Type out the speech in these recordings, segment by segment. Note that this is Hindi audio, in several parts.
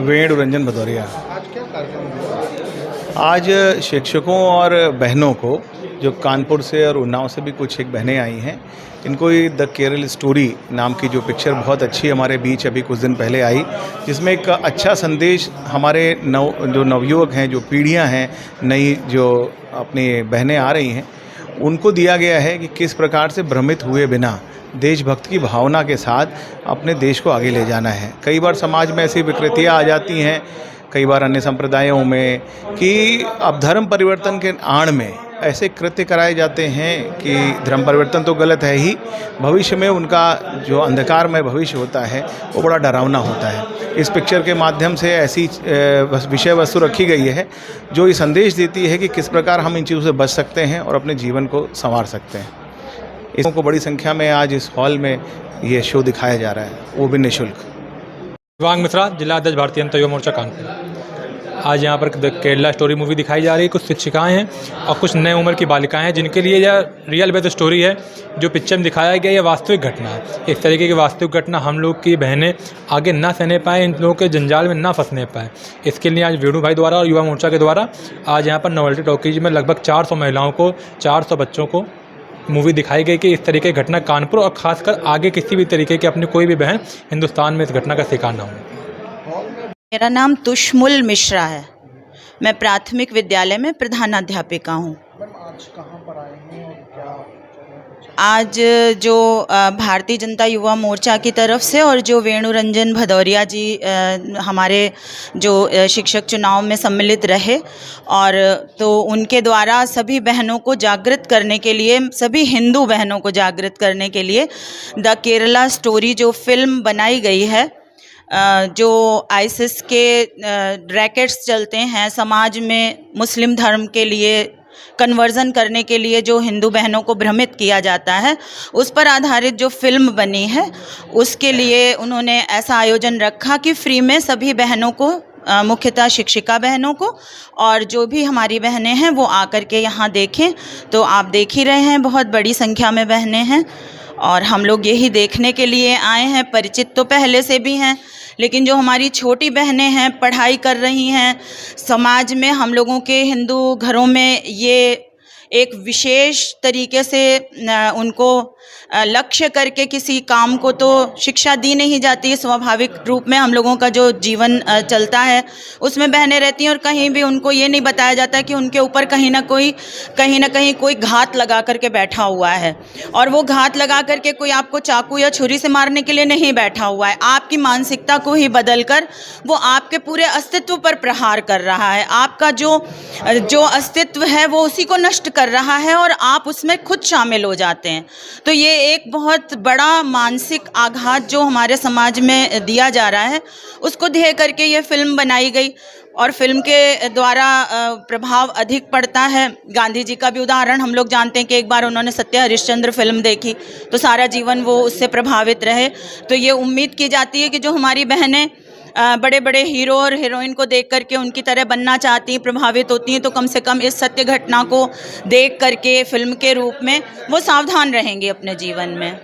वेणु रंजन भदौरिया। आज क्या कार्यक्रम हुआ? आज शिक्षकों और बहनों को, जो कानपुर से और उन्नाव से भी कुछ एक बहनें आई हैं, इनको ये द केरल स्टोरी नाम की जो पिक्चर बहुत अच्छी हमारे बीच अभी कुछ दिन पहले आई, जिसमें एक अच्छा संदेश हमारे जो नवयुवक हैं, जो पीढ़ियां हैं, नई जो अपनी बहनें आ रही हैं, उनको दिया गया है कि किस प्रकार से भ्रमित हुए बिना देशभक्त की भावना के साथ अपने देश को आगे ले जाना है। कई बार समाज में ऐसी विकृतियाँ आ जाती हैं, कई बार अन्य संप्रदायों में, कि अब धर्म परिवर्तन के आड़ में ऐसे कृत्य कराए जाते हैं कि धर्म परिवर्तन तो गलत है ही, भविष्य में उनका जो अंधकारमय भविष्य होता है वो बड़ा डरावना होता है। इस पिक्चर के माध्यम से ऐसी विषय वस्तु रखी गई है जो ये संदेश देती है कि किस प्रकार हम इन चीज़ों से बच सकते हैं और अपने जीवन को संवार सकते हैं। इसको को बड़ी संख्या में आज इस हॉल में ये शो दिखाया जा रहा है, वो भी निःशुल्क। शिवांग मिश्रा, जिला अध्यक्ष भारतीय जनता युवा मोर्चा कानपुर। आज यहाँ पर केरला स्टोरी मूवी दिखाई जा रही है। कुछ शिक्षिकाएं हैं और कुछ नए उम्र की बालिकाएं हैं, जिनके लिए यह रियल बेस्ड स्टोरी है। जो पिक्चर में दिखाया गया, यह वास्तविक घटना है। इस तरीके की वास्तविक घटना हम लोग की बहनें आगे ना सहने पाएँ, इन लोगों के जंजाल में ना फंसने पाएँ, इसके लिए आज वेणु भाई द्वारा और युवा मोर्चा के द्वारा आज यहाँ पर नोवेल्टी टॉकीज में लगभग 400 महिलाओं को, 400 बच्चों को मूवी दिखाई गई कि इस तरीके की घटना कानपुर और ख़ासकर आगे किसी भी तरीके की अपनी कोई भी बहन हिंदुस्तान में इस घटना का शिकार ना हो। मेरा नाम तुष्मुल मिश्रा है। मैं प्राथमिक विद्यालय में प्रधानाध्यापिका हूँ। आज कहाँ पर आए हैं और क्या? आज जो भारतीय जनता युवा मोर्चा की तरफ से और जो वेणु रंजन भदौरिया जी हमारे जो शिक्षक चुनाव में सम्मिलित रहे, और तो उनके द्वारा सभी बहनों को जागृत करने के लिए, सभी हिंदू बहनों को जागृत करने के लिए द केरला स्टोरी जो फिल्म बनाई गई है, जो आईसिस के रैकेट्स चलते हैं समाज में, मुस्लिम धर्म के लिए कन्वर्जन करने के लिए जो हिंदू बहनों को भ्रमित किया जाता है, उस पर आधारित जो फिल्म बनी है, उसके लिए उन्होंने ऐसा आयोजन रखा कि फ्री में सभी बहनों को, मुख्यतः शिक्षिका बहनों को और जो भी हमारी बहनें हैं वो आकर के यहाँ देखें। तो आप देख ही रहे हैं, बहुत बड़ी संख्या में बहनें हैं और हम लोग यही देखने के लिए आए हैं। परिचित तो पहले से भी हैं, लेकिन जो हमारी छोटी बहनें हैं, पढ़ाई कर रही हैं, समाज में हम लोगों के हिंदू घरों में ये एक विशेष तरीके से उनको लक्ष्य करके किसी काम को तो शिक्षा दी नहीं जाती। स्वाभाविक रूप में हम लोगों का जो जीवन चलता है उसमें बहनें रहती हैं और कहीं भी उनको ये नहीं बताया जाता कि उनके ऊपर कहीं ना कहीं कोई घात लगा करके बैठा हुआ है, और वो घात लगा करके कोई आपको चाकू या छुरी से मारने के लिए नहीं बैठा हुआ है। आपकी मानसिकता को ही बदल कर वो आपके पूरे अस्तित्व पर प्रहार कर रहा है। आपका जो अस्तित्व है वो उसी को नष्ट कर रहा है और आप उसमें खुद शामिल हो जाते हैं। तो ये एक बहुत बड़ा मानसिक आघात जो हमारे समाज में दिया जा रहा है, उसको ध्येय करके ये फिल्म बनाई गई और फिल्म के द्वारा प्रभाव अधिक पड़ता है। गांधी जी का भी उदाहरण हम लोग जानते हैं कि एक बार उन्होंने सत्य हरिश्चंद्र फिल्म देखी तो सारा जीवन वो उससे प्रभावित रहे। तो ये उम्मीद की जाती है कि जो हमारी बहनें बड़े बड़े हीरो और हीरोइन को देख करके उनकी तरह बनना चाहती हैं, प्रभावित होती हैं, तो कम से कम इस सत्य घटना को देख करके फिल्म के रूप में वो सावधान रहेंगे अपने जीवन में।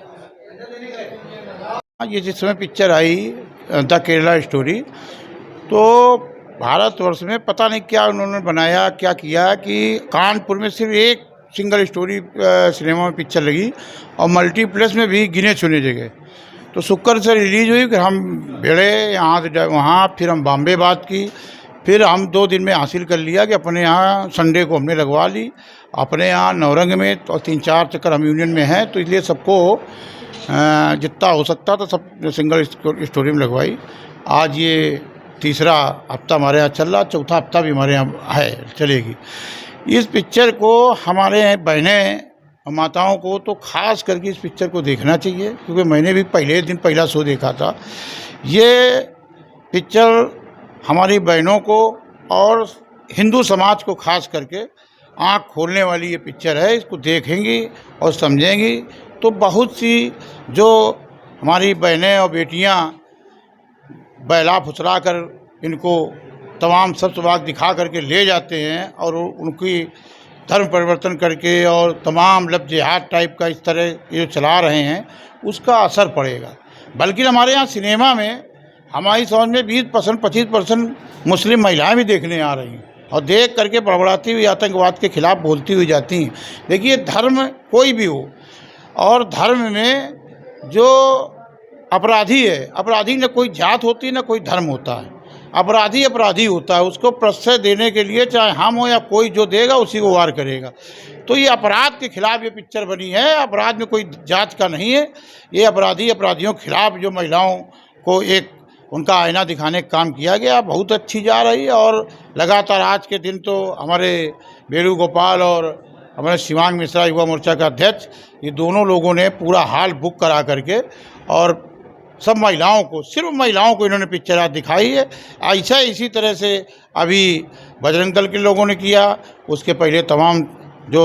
ये जिस समय picture I the Kerala story, तो भारतवर्ष में पता नहीं क्या उन्होंने बनाया, क्या किया कि कानपुर में सिर्फ एक सिंगल स्टोरी सिनेमा में पिक्चर लगी और मल्टीप्लेक्स में भी गिने चुने जगह। तो शुक्र से रिलीज हुई, फिर हम भिड़े यहाँ से वहाँ, फिर हम बॉम्बे बात की, फिर हम 2 दिन में हासिल कर लिया कि अपने यहाँ संडे को हमने लगवा ली, अपने यहाँ नवरंग में, तो 3-4 चक्कर हम यूनियन में हैं, तो इसलिए सबको जितना हो सकता था सब सिंगल स्टोरी में लगवाई। आज ये तीसरा हफ्ता हमारे यहाँ चल रहा, चौथा हफ्ता भी हमारे यहाँ है, चलेगी। इस पिक्चर को हमारे बहनें और माताओं को तो खास करके इस पिक्चर को देखना चाहिए, क्योंकि मैंने भी पहले दिन पहला शो देखा था। ये पिक्चर हमारी बहनों को और हिंदू समाज को खास करके आँख खोलने वाली ये पिक्चर है। इसको देखेंगी और समझेंगी तो बहुत सी जो हमारी बहनें और बेटियाँ बहला फुसला कर इनको तमाम सब बात दिखा करके ले जाते हैं और उनकी धर्म परिवर्तन करके और तमाम लब जिहाद टाइप का इस तरह ये चला रहे हैं, उसका असर पड़ेगा। बल्कि हमारे यहाँ सिनेमा में हमारी समझ में 20% 25% मुस्लिम महिलाएं भी देखने आ रही हैं और देख करके बड़बड़ाती हुई आतंकवाद के खिलाफ बोलती हुई जाती हैं। देखिए, धर्म कोई भी हो, और धर्म में जो अपराधी है, अपराधी न कोई जात होती है न कोई धर्म होता है, अपराधी अपराधी होता है। उसको प्रश्रय देने के लिए चाहे हम हो या कोई जो देगा उसी को वार करेगा। तो ये अपराध के खिलाफ ये पिक्चर बनी है। अपराध में कोई जात का नहीं है। ये अपराधियों के खिलाफ जो महिलाओं को एक उनका आईना दिखाने का काम किया गया, बहुत अच्छी जा रही है। और लगातार आज के दिन तो हमारे वेणुगोपाल और हमारे शिवांग मिश्रा युवा मोर्चा का अध्यक्ष, ये दोनों लोगों ने पूरा हॉल बुक करा करके और सब महिलाओं को, सिर्फ महिलाओं को इन्होंने पिक्चर आज दिखाई है। ऐसा इसी तरह से अभी बजरंग दल के लोगों ने किया, उसके पहले तमाम जो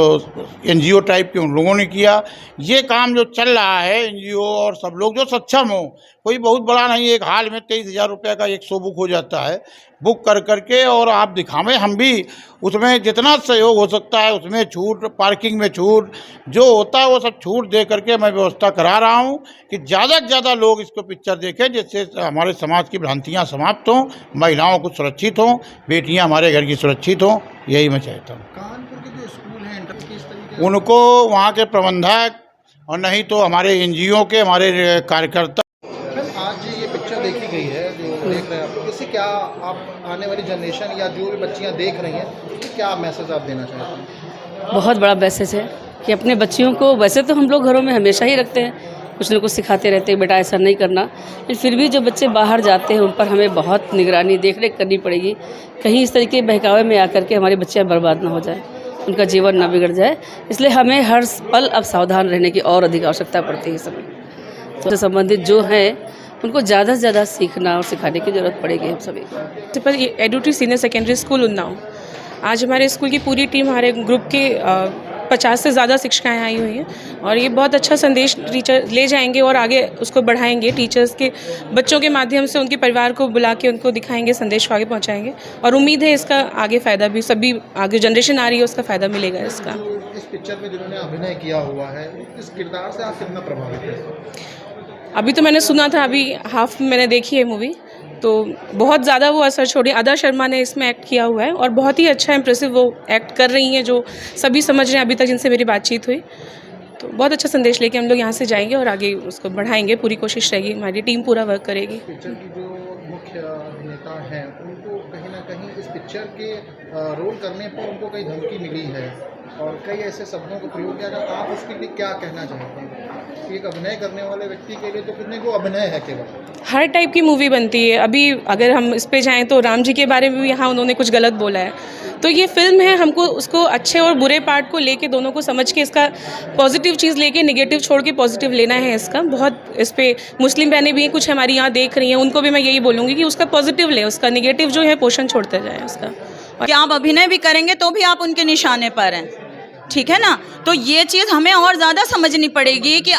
NGO टाइप के उन लोगों ने किया। ये काम जो चल रहा है NGO और सब लोग जो सक्षम हो, कोई बहुत बड़ा नहीं, एक हाल में 23,000 रुपये का एक शो बुक हो जाता है, बुक कर करके और आप दिखावें। हम भी उसमें जितना सहयोग हो सकता है उसमें छूट, पार्किंग में छूट, जो होता है वो सब छूट दे करके मैं व्यवस्था करा रहा हूँ कि ज़्यादा से ज़्यादा लोग इसको पिक्चर देखें, जिससे हमारे समाज की भ्रांतियाँ समाप्त हों, महिलाओं को सुरक्षित हों, बेटियाँ हमारे घर की सुरक्षित हों। यही मैं चाहता हूँ। कानपुर के जो स्कूल हैं किस तरीके उनको वहाँ के प्रबंधक और नहीं तो हमारे NGO के हमारे कार्यकर्ता। मैम, आज ये पिक्चर देखी गई है जो देख रहे हैं आप, इससे क्या आप आने वाली जनरेशन या जो भी बच्चियां देख रही हैं, तो क्या मैसेज आप देना चाहते हैं? बहुत बड़ा मैसेज है कि अपने बच्चियों को, वैसे तो हम लोग घरों में हमेशा ही रखते हैं, कुछ न कुछ सिखाते रहते हैं, बेटा ऐसा नहीं करना, लेकिन फिर भी जो बच्चे बाहर जाते हैं उन पर हमें बहुत निगरानी देख रेख करनी पड़ेगी। कहीं इस तरीके बहकावे में आकर के हमारी बच्चियाँ बर्बाद ना हो जाए, उनका जीवन ना बिगड़ जाए। इसलिए हमें हर पल अब सावधान रहने की और अधिक आवश्यकता पड़ती है। इस समय तो संबंधित जो हैं उनको ज़्यादा से ज़्यादा सीखना और सिखाने की ज़रूरत पड़ेगी हम सभी को। प्रिंसिपल एडुट्री सीनियर सेकेंडरी स्कूल उन्नाव। आज हमारे स्कूल की पूरी टीम, हमारे ग्रुप के 50 से ज़्यादा शिक्षिकाएँ आई हुई हैं और ये बहुत अच्छा संदेश टीचर ले जाएंगे और आगे उसको बढ़ाएंगे। टीचर्स के बच्चों के माध्यम से उनके परिवार को बुला के उनको दिखाएंगे, संदेश को आगे पहुंचाएंगे और उम्मीद है इसका आगे फ़ायदा भी सभी आगे जनरेशन आ रही है उसका फ़ायदा मिलेगा इसका। इस पिक्चर में जिन्होंने अभिनय किया हुआ है, इस किरदार से आप कितना प्रभावित हैं? अभी तो मैंने सुना था, अभी हाफ मैंने देखी है मूवी, तो बहुत ज़्यादा वो असर छोड़ी। अदा शर्मा ने इसमें एक्ट किया हुआ है और बहुत ही अच्छा इम्प्रेसिव वो एक्ट कर रही हैं, जो सभी समझ रहे हैं अभी तक जिनसे मेरी बातचीत हुई। तो बहुत अच्छा संदेश लेके हम लोग यहाँ से जाएंगे और आगे उसको बढ़ाएंगे, पूरी कोशिश रहेगी, हमारी टीम पूरा वर्क करेगी। पिक्चर की जो मुख्य अभिनेता हैं उनको कहीं ना कहीं इस पिक्चर के रोल करने पर उनको कई धमकी मिली है और कई ऐसे शब्दों का प्रयोग किया जाता है। आप उसके लिए क्या कहना चाहते हैं? एक अभिनय करने वाले व्यक्ति के लिए तो कितने को अभिनय है, केवल हर टाइप की मूवी बनती है। अभी अगर हम इस पे जाएं तो राम जी के बारे में भी यहाँ उन्होंने कुछ गलत बोला है, तो ये फिल्म है, हमको उसको अच्छे और बुरे पार्ट को लेके दोनों को समझ के इसका पॉजिटिव चीज़ लेके नेगेटिव छोड़ के पॉजिटिव लेना है इसका। बहुत इस पे मुस्लिम बहनें भी कुछ हमारी यहाँ देख रही हैं, उनको भी मैं यही बोलूँगी कि उसका पॉजिटिव ले, उसका नेगेटिव जो है पोषण छोड़ते जाए उसका। कि आप अभिनय भी करेंगे तो भी आप उनके निशाने पर हैं, ठीक है ना। तो ये चीज़ हमें और ज़्यादा समझनी पड़ेगी कि